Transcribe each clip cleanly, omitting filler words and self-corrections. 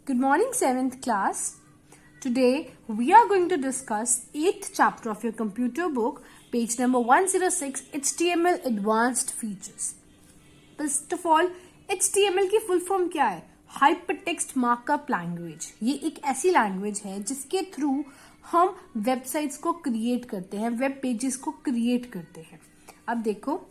Good morning, 7th class. Today we are going to discuss 8th chapter of your computer book, page number 106, HTML Advanced Features. First of all, HTML की full form क्या है? Hypertext Markup Language. ये एक ऐसी language है जिसके through हम websites को क्रिएट करते हैं, वेब पेजेस को क्रिएट करते हैं. अब देखो,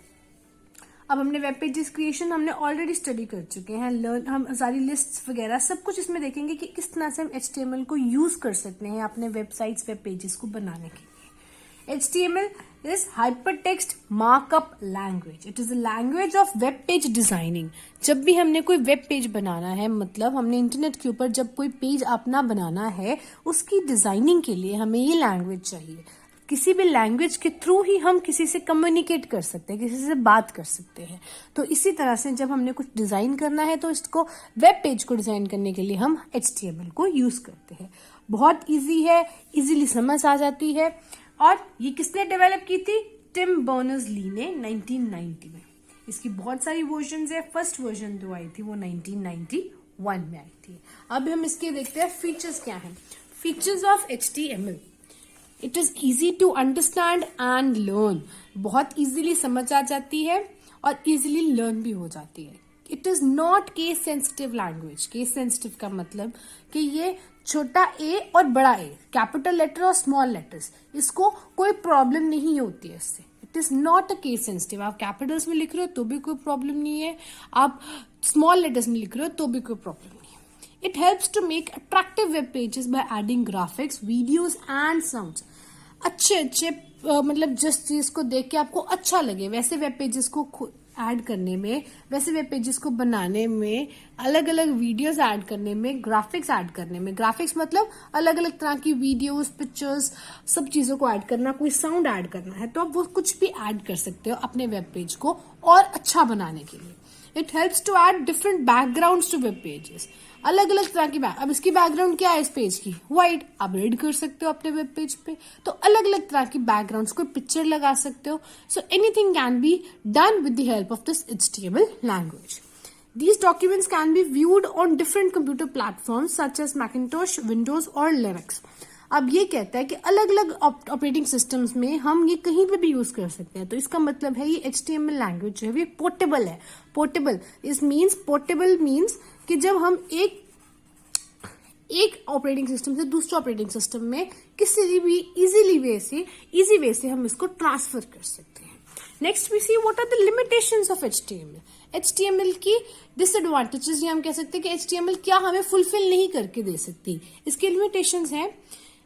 अब हमने वेब पेजेस क्रिएशन हमने ऑलरेडी स्टडी कर चुके हैं. हम सारी लिस्ट्स वगैरह सब कुछ इसमें देखेंगे कि किस तरह से हम HTML को यूज कर सकते हैं अपने वेबसाइट्स, वेब पेजेस को बनाने के लिए. HTML is hypertext markup language. It is a language of web page designing. जब भी हमने कोई वेब पेज बनाना है, मतलब हमने इंटरनेट के ऊपर जब कोई पेज अपना बनाना है, उसकी डिजाइनिंग के लिए हमें ये लैंग्वेज चाहिए. किसी भी लैंग्वेज के थ्रू ही हम किसी से कम्युनिकेट कर सकते हैं, किसी से बात कर सकते हैं. तो इसी तरह से जब हमने कुछ डिजाइन करना है तो इसको वेब पेज को डिजाइन करने के लिए हम HTML को यूज करते हैं. बहुत इजी है, इजीली समझ आ जाती है. और ये किसने डेवलप की थी? टिम बर्नर्स-ली ने 1990 में. इसकी बहुत सारी वर्जन्स है. फर्स्ट वर्जन जो आई थी वो 1991 में आई थी. अब हम इसके देखते हैं फीचर्स क्या हैं. Features of HTML. It is easy to understand and learn. बहुत इजीली समझ आ जाती है और इजीली लर्न भी हो जाती है. It is not case sensitive language. Case sensitive का मतलब कि ये छोटा ए और बड़ा ए, कैपिटल लेटर और स्मॉल लेटर्स, इसको कोई प्रॉब्लम नहीं होती है इससे. It is not a case sensitive. आप कैपिटल्स में लिख रहे हो तो भी कोई प्रॉब्लम नहीं है, आप स्मॉल लेटर्स में लिख रहे हो तो भी कोई प्रॉब्लम नहीं है. It helps to make attractive web pages by adding graphics, videos and sounds. अच्छे मतलब जिस चीज को देख के आपको अच्छा लगे वैसे वेब पेजेस को ऐड करने में, वैसे वेब पेजेस को बनाने में, अलग अलग वीडियोस ऐड करने में, ग्राफिक्स ऐड करने में. ग्राफिक्स मतलब अलग अलग तरह की वीडियोस, पिक्चर्स, सब चीजों को ऐड करना. कोई साउंड ऐड करना है तो आप वो कुछ भी ऐड कर सकते हो अपने वेब पेज को और अच्छा बनाने के लिए. It helps to add different backgrounds to web pages. अलग अलग तरह की अब इसकी बैकग्राउंड क्या है इस पेज की? व्हाइट. आप रेड कर सकते हो अपने वेब पेज पे. तो अलग अलग तरह की बैकग्राउंड्स, कोई पिक्चर लगा सकते हो. So anything can be done with the help of this HTML language. These documents can be viewed on different computer platforms such as Macintosh, Windows और Linux. अब ये कहता है कि अलग अलग ऑपरेटिंग सिस्टम्स में हम ये कहीं पे भी यूज कर सकते हैं. तो इसका मतलब है ये HTML लैंग्वेज जो है ये पोर्टेबल है. पोर्टेबल पोर्टेबल मीन्स कि जब हम एक ऑपरेटिंग सिस्टम से दूसरे ऑपरेटिंग सिस्टम में किसी भी इजी वे से हम इसको ट्रांसफर कर सकते हैं. Next we see what are the limitations of HTML. HTML की डिसएडवांटेजेस, ये हम कह सकते हैं कि HTML क्या हमें फुलफिल नहीं करके दे सकती. इसके लिमिटेशंस हैं.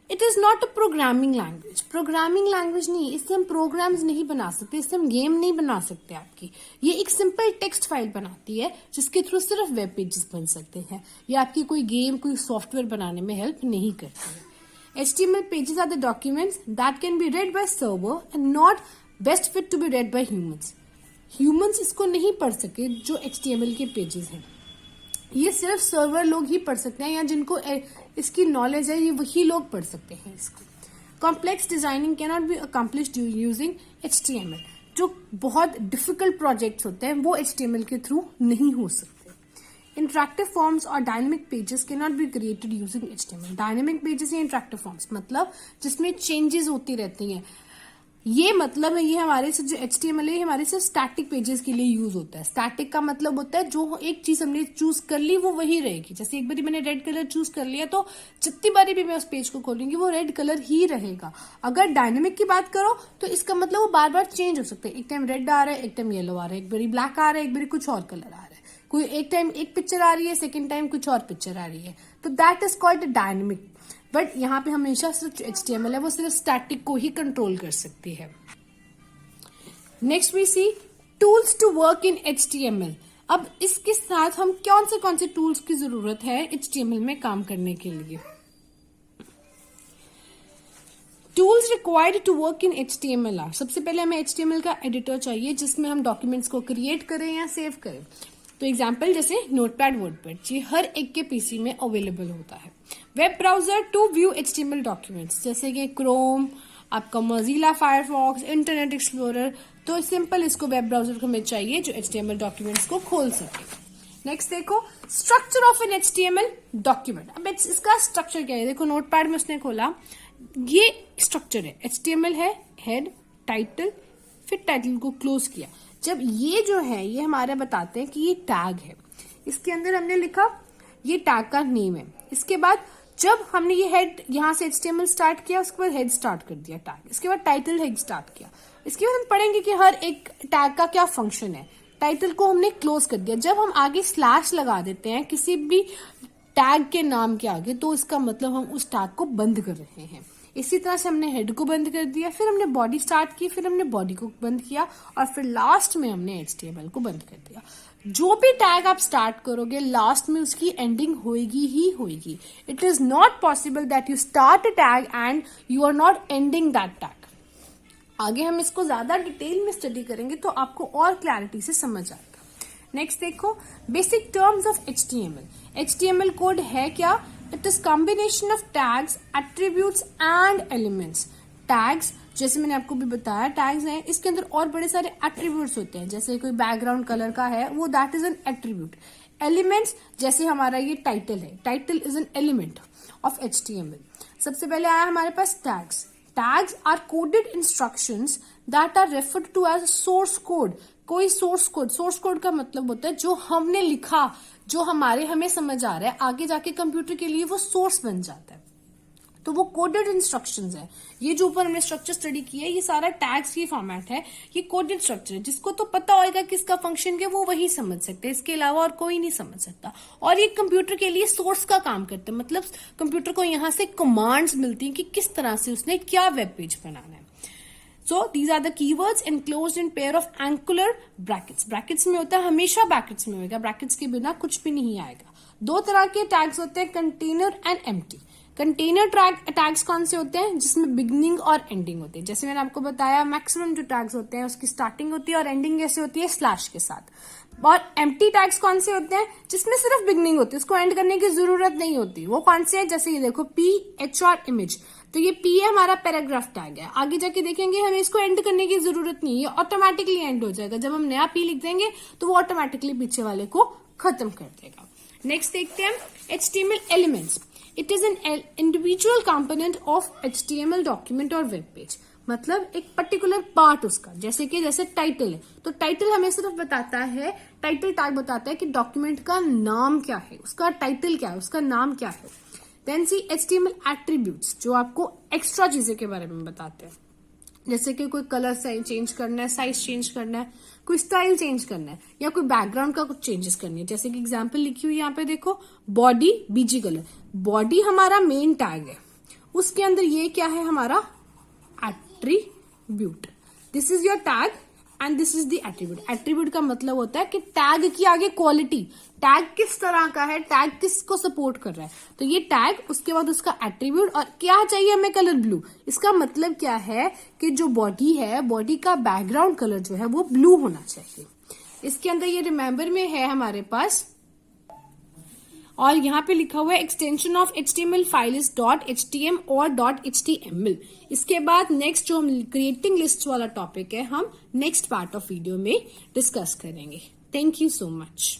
It is not a programming language. Programming language नहीं, इससे हम प्रोग्राम्स नहीं बना सकते, इससे हम गेम नहीं बना सकते आपकी. ये एक सिंपल टेक्स्ट फाइल बनाती है जिसके थ्रू सिर्फ वेब पेजेस बन सकते हैं. ये आपकी कोई गेम, कोई सॉफ्टवेयर बनाने में हेल्प नहीं करती है. HTML pages are the documents that can be read by server and not best fit to be read by humans. Humans इसको नहीं पढ़ सके जो HTML के पेजेस हैं. ये सिर्फ सर्वर लोग ही पढ़ सकते हैं या जिनको इसकी नॉलेज है, ये वही लोग पढ़ सकते हैं इसको. Complex designing can not be accomplished using HTML. जो बहुत डिफिकल्ट प्रोजेक्ट्स होते हैं वो HTML के थ्रू नहीं हो सकते. इंटरेक्टिव फॉर्म्स और dynamic pages can not be created using HTML. Dynamic pages या इंटरेक्टिव फॉर्म्स मतलब जिसमें चेंजेस होती रहती हैं. ये मतलब है ये हमारे से जो HTML है हमारे से स्टैटिक पेजेस के लिए यूज होता है. स्टैटिक का मतलब होता है जो एक चीज हमने चूज कर ली वो वही रहेगी. जैसे एक बार मैंने रेड कलर चूज कर लिया तो जितनी बारी भी मैं उस पेज को खोलूंगी वो रेड कलर ही रहेगा. अगर डायनेमिक की बात करो तो इसका मतलब वो बार बार चेंज हो सकता है. एक टाइम रेड आ रहा है, एक टाइम येलो आ रहा है, एक बारी ब्लैक आ रहा है, एक बारी कुछ और कलर आ रहा है. कोई एक टाइम एक पिक्चर आ रही है, सेकेंड टाइम कुछ और पिक्चर आ रही है. तो that is called dynamic. But यहाँ पे हमेशा सिर्फ HTML है वो सिर्फ स्टैटिक को ही कंट्रोल कर सकती है. Next we see tools to work in HTML. अब इसके साथ हम कौन से टूल्स की जरूरत है HTML में काम करने के लिए. Tools required to work in HTML are. सबसे पहले हमें HTML का एडिटर चाहिए जिसमें हम डॉक्यूमेंट्स को क्रिएट करें या सेव करें. तो एग्जाम्पल जैसे नोटपैड, वर्डपैड, ये हर एक के पीसी में अवेलेबल होता है. Web browser to view HTML documents जैसे कि क्रोम, आपका मोजिला फायरफॉक्स, इंटरनेट एक्सप्लोरर. तो सिंपल इसको वेब ब्राउजर हमें चाहिए जो HTML डॉक्यूमेंट्स को खोल सके. नेक्स्ट देखो structure of an HTML document. अब इसका स्ट्रक्चर क्या है, देखो नोटपैड में उसने खोला, ये स्ट्रक्चर है, HTML है, हेड, टाइटल, फिर टाइटल को क्लोज किया। जब ये जो है ये हमारे बताते हैं कि ये टैग है, इसके अंदर हमने लिखा ये टैग का नेम है। इसके बाद जब हमने ये हेड यहां से HTML स्टार्ट किया, उसके बाद हेड स्टार्ट कर दिया टैग, इसके बाद टाइटल हेड स्टार्ट किया। इसके बाद हम पढ़ेंगे कि हर एक टैग का क्या फंक्शन है। टाइटल को हमने क्लोज कर दिया। जब हम आगे स्लैश लगा देते हैं किसी भी टैग के नाम के आगे, तो इसका मतलब हम उस टैग को बंद कर रहे हैं। इसी तरह से हमने हेड को बंद कर दिया, फिर हमने बॉडी स्टार्ट की, फिर हमने बॉडी को बंद किया, और फिर लास्ट में हमने HTML को बंद कर दिया। जो भी टैग आप स्टार्ट करोगे लास्ट में उसकी एंडिंग होगी ही होगी। It is not possible that you start a tag and you are not ending that tag. आगे हम इसको ज्यादा डिटेल में स्टडी करेंगे तो आपको और क्लैरिटी से समझ आएगा। नेक्स्ट देखो basic terms of HTML। HTML code है क्या? It is combination of tags, attributes and elements. Tags जैसे मैंने आपको भी बताया टैग्स हैं, इसके अंदर और बड़े सारे एट्रीब्यूट्स होते हैं, जैसे कोई बैकग्राउंड कलर का है वो that is an attribute. Elements जैसे हमारा ये टाइटल है, title is an element of HTML। सबसे पहले आया हमारे पास tags. Tags are coded instructions that are referred to as source code. कोई सोर्स कोड का मतलब होता है जो हमने लिखा, जो हमें समझ आ रहा है, आगे जाके कंप्यूटर के लिए वो सोर्स बन जाता है, तो वो कोडेड इंस्ट्रक्शंस है। ये जो ऊपर हमने स्ट्रक्चर स्टडी किया है ये सारा टैग्स की फॉर्मेट है, ये कोडेड स्ट्रक्चर है। जिसको तो पता होगा किसका फंक्शन क्या वो वही समझ सकते हैं, इसके अलावा और कोई नहीं समझ सकता। और ये कंप्यूटर के लिए सोर्स का काम करते हैं, मतलब कंप्यूटर को यहाँ से कमांड्स मिलती हैं कि किस तरह से उसने क्या वेब पेज बनाना है। So these are the keywords enclosed in pair of angular brackets. Brackets में होता है, हमेशा brackets में होगा, brackets के बिना कुछ भी नहीं आएगा। दो तरह के टैग्स होते हैं, container and empty. Container tags कौन से होते हैं? जिसमें बिगनिंग और एंडिंग होती है। जैसे मैंने आपको बताया मैक्सिमम जो टैग्स होते हैं उसकी स्टार्टिंग होती है और एंडिंग कैसे होती है? स्लैश के साथ। और एम्प्टी टैग्स कौन से होते हैं? जिसमें सिर्फ बिगनिंग होती है, उसको एंड करने की जरूरत नहीं होती। वो कौन से है? जैसे ये देखो PH और इमेज, तो ये P है हमारा पैराग्राफ टैग है। आगे जाके देखेंगे हमें इसको एंड करने की जरूरत नहीं है, ऑटोमेटिकली एंड हो जाएगा। जब हम नया P लिख देंगे तो वो ऑटोमेटिकली पीछे वाले को खत्म कर देगा। नेक्स्ट देखते हैं HTML elements. It is an individual component of HTML document और वेब पेज, मतलब एक पर्टिकुलर पार्ट उसका। जैसे टाइटल है, तो टाइटल हमें सिर्फ बताता है, टाइटल टैग बताता है कि डॉक्यूमेंट का नाम क्या है, उसका टाइटल क्या है, उसका नाम क्या है। देन सी HTML एट्रीब्यूट्स, जो आपको एक्स्ट्रा चीजें के बारे में बताते हैं, जैसे कि कोई कलर चेंज करना है, साइज चेंज करना है, कोई स्टाइल चेंज करना है, या कोई बैकग्राउंड का कुछ चेंजेस करनी है। जैसे कि एग्जांपल लिखी हुई यहाँ पे देखो, बॉडी BG कलर। बॉडी हमारा मेन टैग है, उसके अंदर ये क्या है हमारा attribute. This is your tag and this is the attribute. Attribute का मतलब होता है कि टैग की आगे क्वालिटी, टैग किस तरह का है, टैग किसको सपोर्ट कर रहा है, तो ये टैग, उसके बाद उसका एट्रीब्यूट। और क्या चाहिए हमें? Colour blue. इसका मतलब क्या है कि जो बॉडी है, बॉडी का बैकग्राउंड कलर जो है वो ब्लू होना चाहिए। इसके अंदर ये रिमेंबर में है हमारे पास, और यहाँ पे लिखा हुआ है extension of HTML file is .htm और .html। इसके बाद नेक्स्ट जो हम क्रिएटिंग लिस्ट वाला टॉपिक है, हम नेक्स्ट पार्ट ऑफ वीडियो में डिस्कस करेंगे। Thank you so much.